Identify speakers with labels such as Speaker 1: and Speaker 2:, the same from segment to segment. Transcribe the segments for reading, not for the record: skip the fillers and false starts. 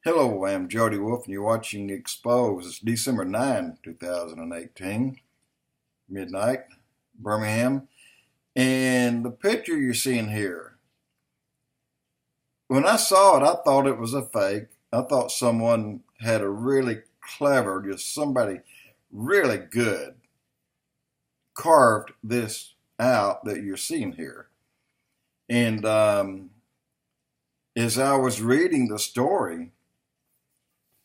Speaker 1: Hello, I'm Jody Wolf, and you're watching Expoz. It's December 9, 2018, midnight, Birmingham. And the picture you're seeing here, when I saw it, I thought it was a fake. I thought someone had a really clever, just somebody really good, carved this out that you're seeing here. And as I was reading the story,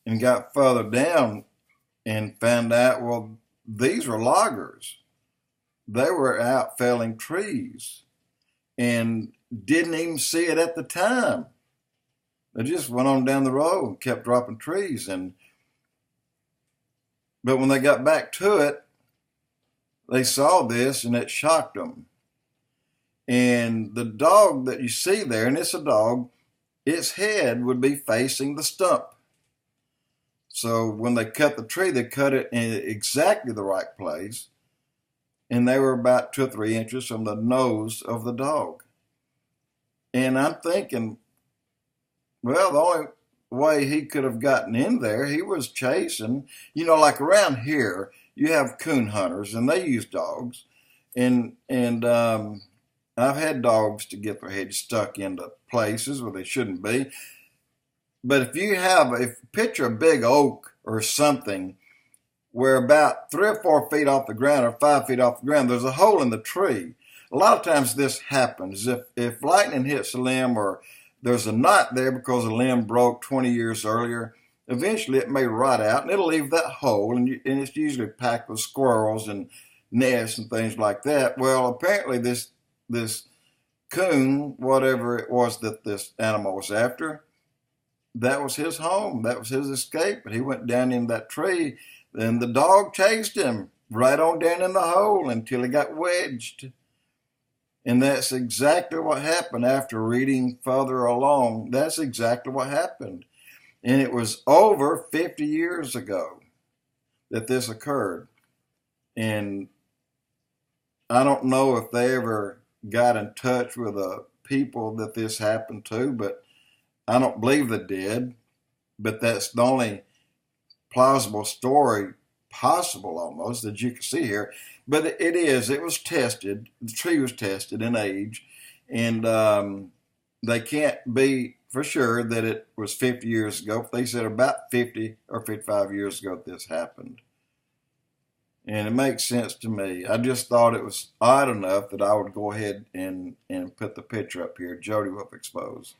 Speaker 1: and got further down and found out, well, these were loggers. They were out felling trees and didn't even see it at the time. They just went on down the road and kept dropping trees. But when they got back to it, they saw this and it shocked them. And the dog that you see there, and it's a dog, its head would be facing the stump. So when they cut the tree, they cut it in exactly the right place. And they were about 2 or 3 inches from the nose of the dog. And I'm thinking, well, the only way he could have gotten in there, he was chasing. Like around here, you have coon hunters, and they use dogs. And I've had dogs to get their heads stuck into places where they shouldn't be. But if you picture a big oak or something where about 3 or 4 feet off the ground or 5 feet off the ground, there's a hole in the tree. A lot of times this happens. If lightning hits a limb or there's a knot there because a limb broke 20 years earlier, eventually it may rot out and it'll leave that hole, and it's usually packed with squirrels and nests and things like that. Well, apparently this coon, whatever it was that this animal was after, that was his home. That was his escape. But he went down in that tree, and the dog chased him right on down in the hole until he got wedged. And that's exactly what happened after reading further along. That's exactly what happened. And it was over 50 years ago that this occurred. And I don't know if they ever got in touch with the people that this happened to, but I don't believe they did, but that's the only plausible story possible almost that you can see here. But it was tested. The tree was tested in age, and they can't be for sure that it was 50 years ago. They said about 50 or 55 years ago this happened. And it makes sense to me. I just thought it was odd enough that I would go ahead and put the picture up here. Jody Wolf Expoz.